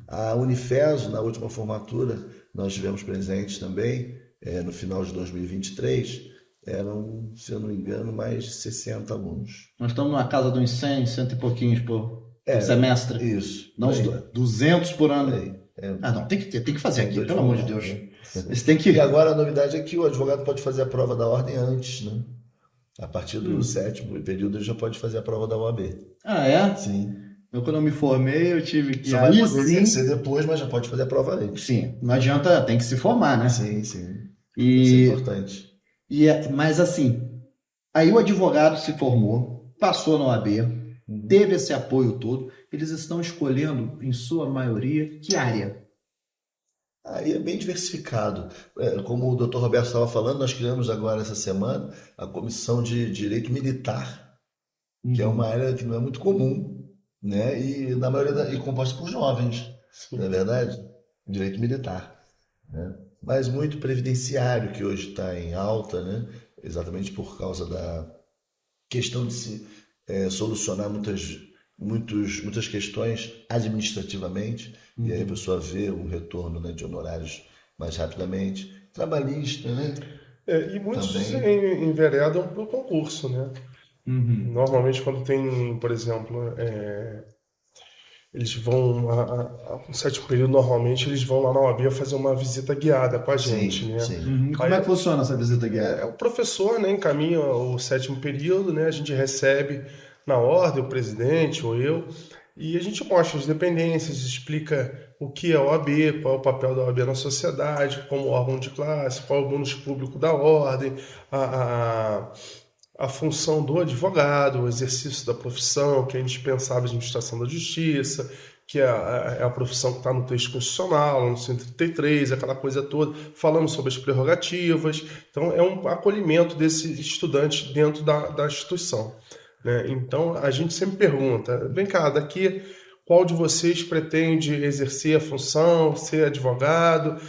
A Unifeso, na última formatura, nós tivemos presentes também, no final de 2023, eram, se eu não me engano, mais de 60 alunos. Nós estamos na casa de uns 100, cento e pouquinhos por semestre. Isso. Não, uns 200 por ano. É. Não, tem que fazer aqui, pelo amor de Deus. Né? Você tem que... E agora a novidade é que o advogado pode fazer a prova da ordem antes, né? A partir do 7º período ele já pode fazer a prova da OAB. Ah, é? Sim. Eu, quando eu me formei, eu tive que... Só vai poder exercer depois, mas já pode fazer a prova antes. Sim, não adianta, tem que se formar, né? Sim. Isso é importante. Mas assim, aí o advogado se formou, passou na OAB, teve esse apoio todo, eles estão escolhendo, em sua maioria, que área? Aí é bem diversificado. Como o Dr. Roberto estava falando, nós criamos agora essa semana a Comissão de Direito Militar, que é uma área que não é muito comum, né? E na maioria e composta por jovens, não é verdade? Direito militar, né? Mas muito previdenciário, que hoje está em alta, né? Exatamente por causa da questão de se solucionar muitas questões administrativamente, e aí a pessoa vê um retorno, né, de honorários mais rapidamente. Trabalhista, né? E muitos enveredam para o concurso, né? Normalmente, quando tem, por exemplo, eles vão, no 7º período, normalmente, eles vão lá na OAB fazer uma visita guiada com a gente, né? Sim. Como é que funciona essa visita guiada? O professor, né, encaminha o 7º período, né? A gente recebe na ordem o presidente ou eu, e a gente mostra as dependências, explica o que é a OAB, qual é o papel da OAB na sociedade, como órgão de classe, qual é o bônus público da ordem, a função do advogado, o exercício da profissão, que é indispensável à administração da justiça, que é a profissão que está no texto constitucional, no 133, aquela coisa toda, falando sobre as prerrogativas. Então, é um acolhimento desse estudante dentro da instituição, né? Então, a gente sempre pergunta, vem cá, daqui, qual de vocês pretende exercer a função, ser advogado?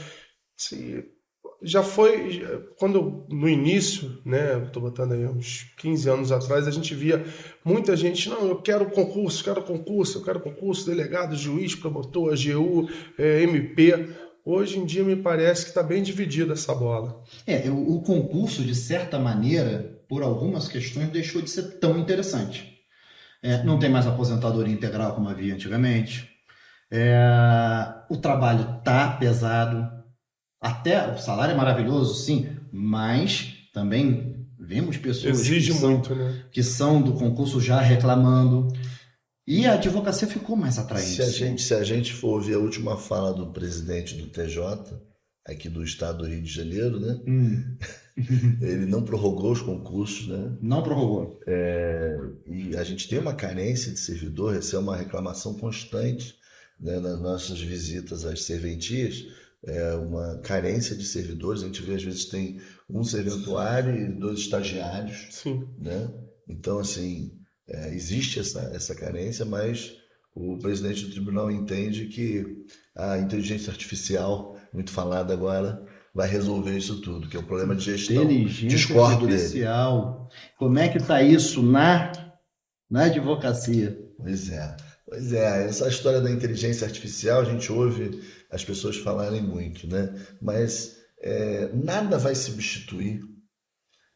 Já foi, quando no início, né, estou botando aí uns 15 anos atrás, a gente via muita gente, não, eu quero concurso, delegado, juiz, promotor, AGU, MP. Hoje em dia me parece que está bem dividida essa bola. O concurso, de certa maneira, por algumas questões, deixou de ser tão interessante. Não tem mais aposentadoria integral como havia antigamente. O trabalho está pesado. Até o salário é maravilhoso, sim, mas também vemos pessoas que são do concurso já reclamando. E a advocacia ficou mais atraente. Se a gente for ouvir a última fala do presidente do TJ, aqui do estado do Rio de Janeiro, né? Ele não prorrogou os concursos, né? Não prorrogou. E a gente tem uma carência de servidor, essa é uma reclamação constante, né, nas nossas visitas às serventias, uma carência de servidores. A gente vê, às vezes, tem um serventuário e 2 estagiários. Sim. Né? Então, assim, existe essa carência, mas o presidente do tribunal entende que a inteligência artificial, muito falada agora, vai resolver isso tudo, que é um problema de gestão. Inteligência artificial. Como é que está isso na advocacia? Pois é. Essa história da inteligência artificial, a gente ouve as pessoas falarem muito, né? Mas nada vai substituir,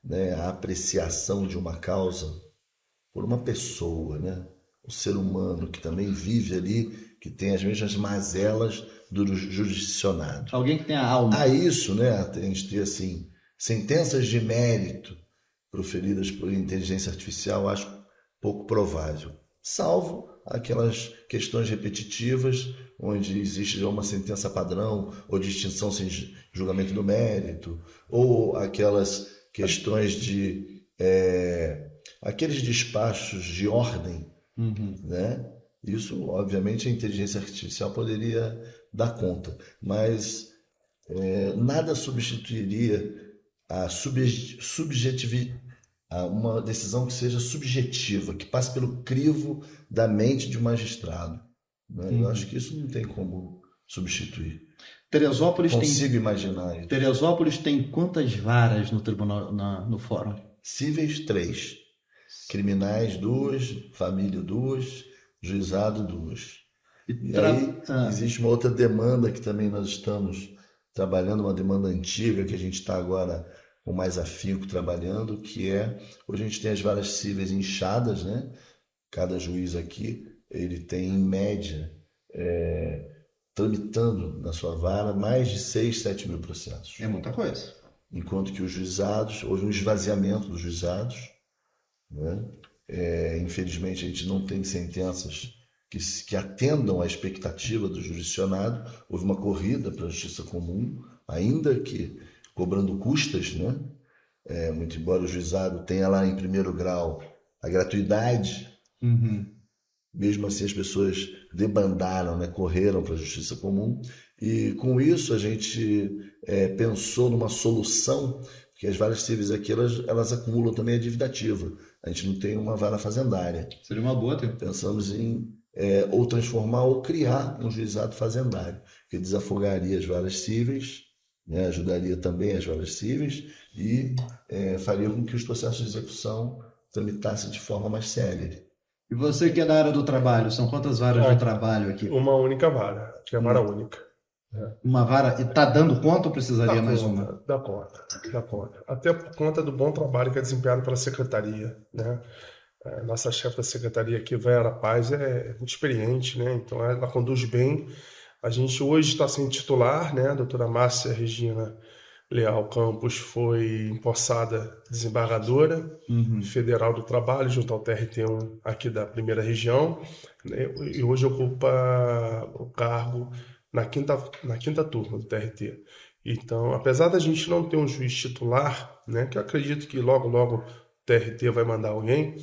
né, a apreciação de uma causa por uma pessoa, né? Um ser humano que também vive ali, que tem as mesmas mazelas do jurisdicionado. Alguém que tem a alma. A isso, né, a gente ter, assim, sentenças de mérito proferidas por inteligência artificial, acho pouco provável. Salvo aquelas questões repetitivas, onde existe já uma sentença padrão, ou distinção sem julgamento do mérito, ou aquelas questões de aqueles despachos de ordem, né? Isso, obviamente, a inteligência artificial poderia dar conta, mas nada substituiria a uma decisão que seja subjetiva, que passe pelo crivo da mente de um magistrado, né? Eu acho que isso não tem como substituir. Consigo imaginar isso. Teresópolis tem quantas varas no tribunal, no fórum? Cíveis 3, criminais 2, família 2, juizado 2. E aí existe uma outra demanda que também nós estamos trabalhando uma demanda antiga que a gente está agora com mais afinco trabalhando, que é, hoje a gente tem as varas cíveis inchadas, né? Cada juiz aqui, ele tem em média, tramitando na sua vara mais de 6, 7 mil processos. É muita coisa. Enquanto que os juizados, houve um esvaziamento dos juizados, né? Infelizmente a gente não tem sentenças que atendam à expectativa do jurisdicionado. Houve uma corrida para a justiça comum, ainda que cobrando custas, né? Muito embora o juizado tenha lá em primeiro grau a gratuidade, mesmo assim as pessoas debandaram, né? Correram para a justiça comum, e com isso a gente pensou numa solução, porque as varas cíveis aqui elas acumulam também a dívida ativa. A gente não tem uma vara fazendária. Seria uma boa ter. Pensamos em ou transformar ou criar um juizado fazendário, que desafogaria as varas cíveis, né, ajudaria também as varas cíveis e faria com que os processos de execução tramitassem de forma mais célere. E você que é da área do trabalho, são quantas varas de trabalho aqui? Uma única vara, que é a vara única. Uma vara, e tá dando conta ou precisaria mais uma? Dá conta. Até por conta do bom trabalho que é desempenhado pela secretaria, né? Nossa chefe da secretaria aqui, Vera Paz, é muito experiente, né? Então ela conduz bem. A gente hoje está sem titular, né? A doutora Márcia Regina Leal Campos foi empossada desembargadora federal do trabalho, junto ao TRT1 aqui da primeira região, né? E hoje ocupa o cargo na quinta turma do TRT. Então, apesar da gente não ter um juiz titular, né? Que eu acredito que logo o TRT vai mandar alguém,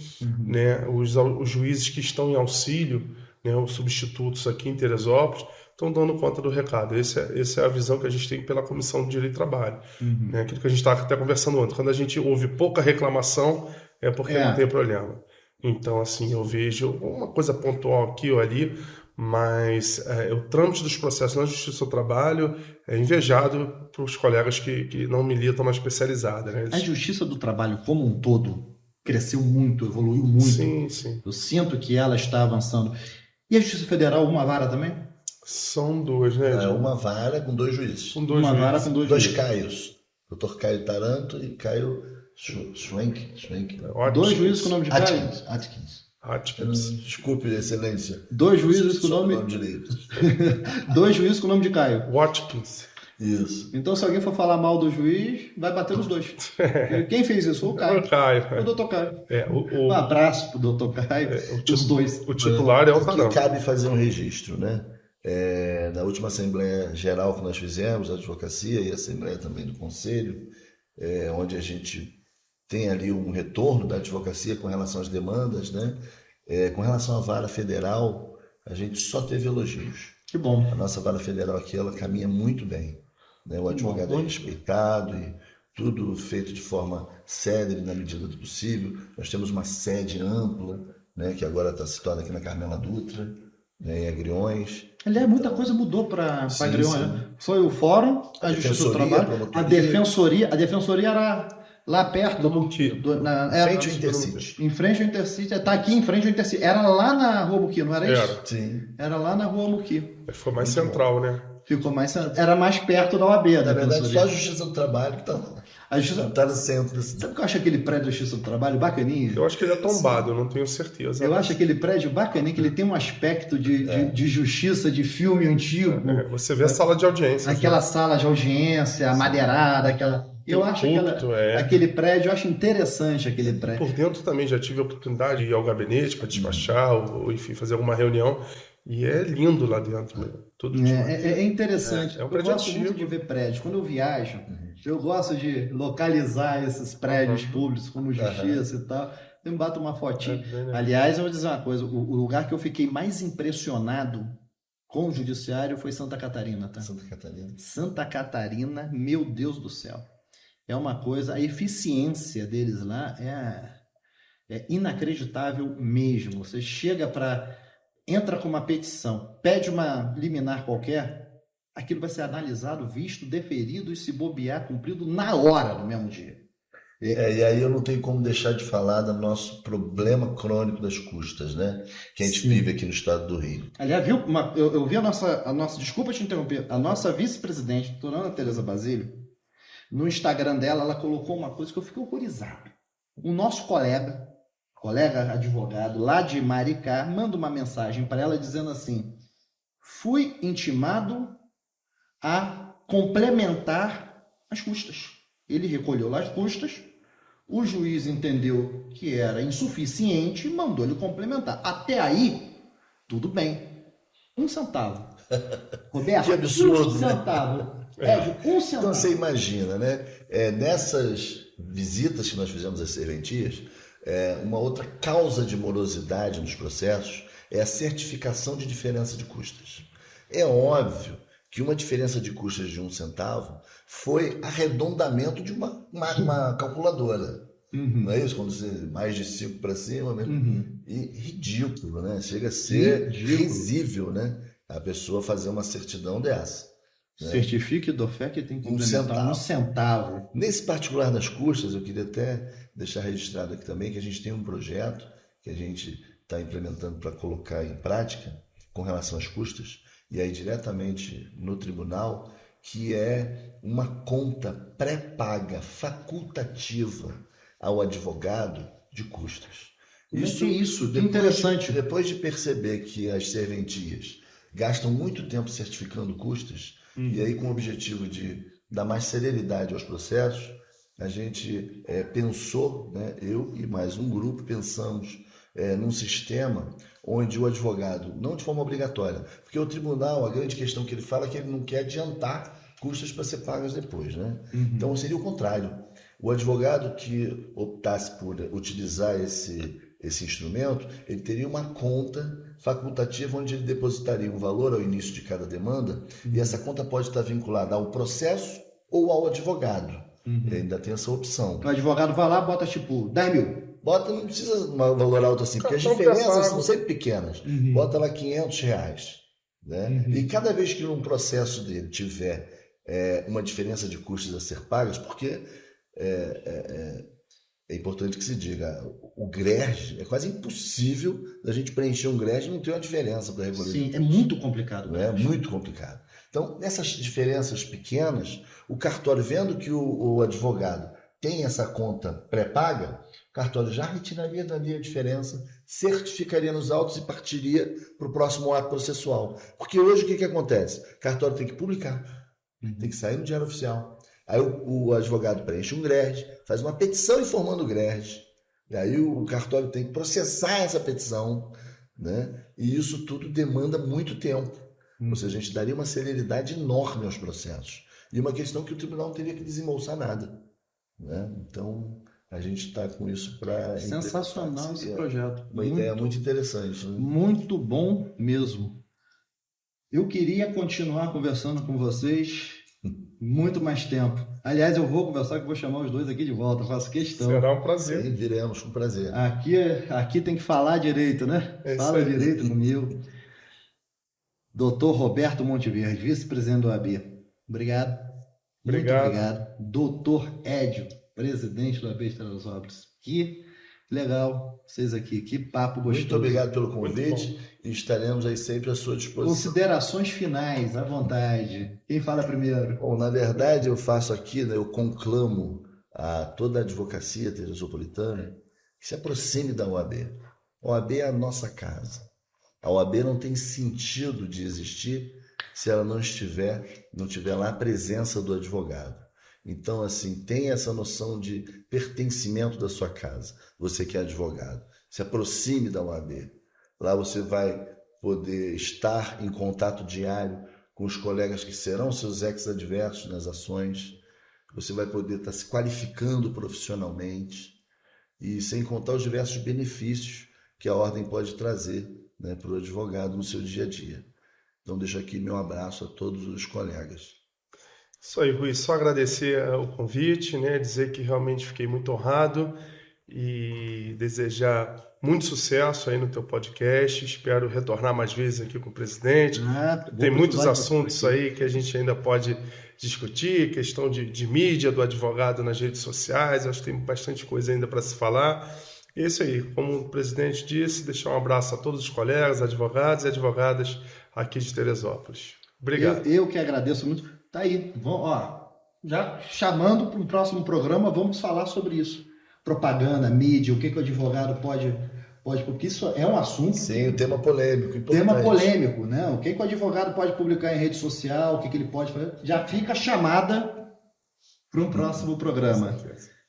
né? Os juízes que estão em auxílio, né? Os substitutos aqui em Teresópolis, estão dando conta do recado. Essa é a visão que a gente tem pela Comissão de Direito e Trabalho. Né? Aquilo que a gente estava até conversando ontem. Quando a gente ouve pouca reclamação, é porque não tem problema. Então, assim, eu vejo uma coisa pontual aqui ou ali, mas o trâmite dos processos na Justiça do Trabalho é invejado para os colegas que não militam na especializada. Né? A Justiça do Trabalho como um todo cresceu muito, evoluiu muito. Sim. Eu sinto que ela está avançando. E a Justiça Federal, uma vara também? São duas, né? Uma vara com 2 juízes. Uma vara com 2 dois juízes. Caios. Dr. Caio Taranto e Caio Schwenk. 2 juízes com o nome de Caio? Atkins. Desculpe, excelência. 2 juízes com o nome... direito. 2 juízes com o nome de Caio. Watkins. Isso. Então, se alguém for falar mal do juiz, vai bater nos dois. Quem fez isso? O Caio. O doutor Caio. Um abraço pro doutor Caio. Os dois. O titular é o Taranto. Que cabe fazer um registro, né? Na última Assembleia Geral que nós fizemos, a advocacia e a Assembleia também do Conselho, onde a gente tem ali um retorno da advocacia com relação às demandas, né? Com relação à vara federal, a gente só teve elogios. Que bom. A nossa vara federal aqui, ela caminha muito bem. Né? O advogado é respeitado e tudo feito de forma célere na medida do possível. Nós temos uma sede ampla, né? Que agora está situada aqui na Carmela Dutra, né? Em Agriões. Aliás, muita coisa mudou para Agriões. Né? Foi o Fórum, a Justiça do Trabalho, a Defensoria era lá perto do Muqui. Frente ao Intercity. Em frente ao Intercity. Está aqui em frente ao Intercity. Era lá na Rua Muqui, não era isso? Sim. Era lá na Rua Muqui. Ficou mais central, né? Ficou mais central. Era mais perto da OAB. Na verdade, só a Justiça do Trabalho que está lá. A Justiça está no centro desse... Sabe o que eu acho aquele prédio da Justiça do Trabalho bacaninho? Eu acho que ele é tombado, eu não tenho certeza. Eu acho aquele prédio bacaninho, que ele tem um aspecto de justiça, de filme antigo. Você vê a sala de audiência. Aquela sala de audiência, madeirada, aquela... Eu acho aquele prédio, eu acho interessante aquele prédio. Por dentro também já tive a oportunidade de ir ao gabinete para despachar, ou enfim, fazer alguma reunião. E é lindo lá dentro, né? Tudo é interessante. É um prédio eu gosto muito de ver prédios. Quando eu viajo, eu gosto de localizar esses prédios públicos, como Justiça e tal. Eu me bato uma fotinha. Aliás, eu vou dizer uma coisa. O lugar que eu fiquei mais impressionado com o judiciário foi Santa Catarina, tá? Santa Catarina, meu Deus do céu. É uma coisa... A eficiência deles lá é inacreditável mesmo. Você entra com uma petição, pede uma liminar qualquer, aquilo vai ser analisado, visto, deferido e se bobear, cumprido na hora, no mesmo dia. E aí eu não tenho como deixar de falar do nosso problema crônico das custas, né? Que a gente Sim. vive aqui no estado do Rio. Aliás, eu vi a nossa, desculpa te interromper, a nossa vice-presidente, doutora Ana Tereza Basílio, no Instagram dela, ela colocou uma coisa que eu fiquei horrorizado. O nosso colega advogado lá de Maricá, manda uma mensagem para ela dizendo assim: fui intimado a complementar as custas. Ele recolheu lá as custas, o juiz entendeu que era insuficiente e mandou ele complementar. Até aí, tudo bem. 1 centavo. Roberto, Que absurdo, 1 né? centavo. Ed, 1 centavo. Então você imagina, né? Nessas visitas que nós fizemos às serventias, uma outra causa de morosidade nos processos é a certificação de diferença de custas. É óbvio que uma diferença de custas de 1 centavo foi arredondamento de uma calculadora. Uhum. Não é isso? Quando você mais de 5 para cima, né? Uhum. E ridículo, né? Chega a ser Ridículo. risível, né? A pessoa fazer uma certidão dessa. Certifique do fé que tem que 1 complementar 1 centavo. Nesse particular das custas, eu queria até deixar registrado aqui também que a gente tem um projeto que a gente está implementando para colocar em prática com relação às custas, e aí diretamente no tribunal, que é uma conta pré-paga, facultativa ao advogado de custas. Isso, interessante. Depois de perceber que as serventias gastam muito tempo certificando custas, e aí com o objetivo de dar mais celeridade aos processos, a gente pensou, né, eu e mais um grupo, pensamos num sistema onde o advogado, não de forma obrigatória, porque o tribunal, a grande questão que ele fala é que ele não quer adiantar custas para ser pagas depois, né? Então seria o contrário. O advogado que optasse por utilizar esse instrumento, ele teria uma conta facultativa onde ele depositaria um valor ao início de cada demanda, e essa conta pode estar vinculada ao processo ou ao advogado. Ele ainda tem essa opção. O advogado vai lá, bota tipo 10 mil. Bota, não precisa um valor alto assim, porque as diferenças são sempre pequenas. Bota lá R$500, né? E cada vez que um processo dele tiver uma diferença de custos a ser pagas, porque é importante que se diga, o GRERJ, é quase impossível da gente preencher um GRERJ e não ter uma diferença para recolher. Sim, é muito complicado. É muito complicado. Então, nessas diferenças pequenas, o cartório, vendo que o advogado tem essa conta pré-paga, o cartório já retiraria dali a diferença, certificaria nos autos e partiria para o próximo ato processual. Porque hoje o que acontece? O cartório tem que publicar, tem que sair no Diário Oficial. Aí o advogado preenche um GRERJ, faz uma petição informando o GRERJ, e aí o cartório tem que processar essa petição, né? E isso tudo demanda muito tempo. Ou seja, a gente daria uma celeridade enorme aos processos. E uma questão que o tribunal não teria que desembolsar nada, né? Então, a gente está com isso para... Sensacional esse projeto. Uma ideia muito interessante, né? Muito bom mesmo. Eu queria continuar conversando com vocês muito mais tempo. Aliás, eu vou conversar que vou chamar os dois aqui de volta, faço questão. Será um prazer. Sim, viremos com prazer. Aqui tem que falar direito, né? Fala direito comigo. Doutor Roberto Monteverde, vice-presidente do OAB. Obrigado. Muito obrigado. Doutor Edio, presidente do OAB Estrada das Obras. Que legal vocês aqui, que papo gostoso. Muito obrigado pelo convite e estaremos aí sempre à sua disposição. Considerações finais, à vontade. Quem fala primeiro? Bom, na verdade eu faço aqui, né, eu conclamo a toda a advocacia teresopolitana que se aproxime da OAB. A OAB é a nossa casa. A OAB não tem sentido de existir se ela não tiver lá a presença do advogado. Então, assim, tem essa noção de pertencimento da sua casa, você que é advogado. Se aproxime da OAB. Lá você vai poder estar em contato diário com os colegas que serão seus ex-adversos nas ações. Você vai poder estar se qualificando profissionalmente e sem contar os diversos benefícios que a ordem pode trazer, né, para o advogado no seu dia a dia. Então, deixo aqui meu abraço a todos os colegas. Isso aí, Rui. Só agradecer o convite, né? Dizer que realmente fiquei muito honrado e desejar muito sucesso aí no teu podcast. Espero retornar mais vezes aqui com o presidente. Tem muitos assuntos aí que a gente ainda pode discutir, questão de mídia do advogado nas redes sociais, acho que tem bastante coisa ainda para se falar. É isso aí, como o presidente disse, deixar um abraço a todos os colegas, advogados e advogadas aqui de Teresópolis. Obrigado. Eu que agradeço muito. Tá aí, já chamando para um próximo programa, vamos falar sobre isso. Propaganda, mídia, o que o advogado pode, porque isso é um assunto. Sim, um tema polêmico, importante. Tema polêmico, né? O que o advogado pode publicar em rede social, o que ele pode fazer. Já fica chamada para um próximo programa.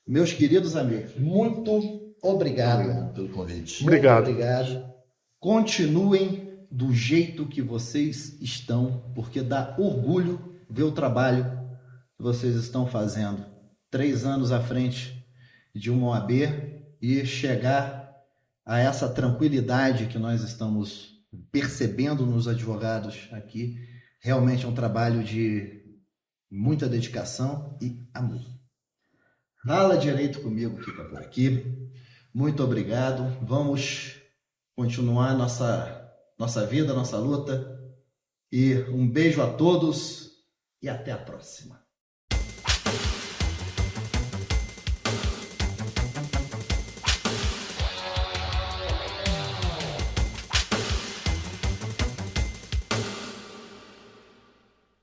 Meus queridos amigos, muito obrigado pelo convite. Obrigado. Muito obrigado. Continuem do jeito que vocês estão, porque dá orgulho ver o trabalho que vocês estão fazendo. 3 anos à frente de uma OAB e chegar a essa tranquilidade que nós estamos percebendo nos advogados aqui, realmente é um trabalho de muita dedicação e amor. Fala direito comigo, fica por aqui. Muito obrigado. Vamos continuar nossa vida, nossa luta. E um beijo a todos e até a próxima.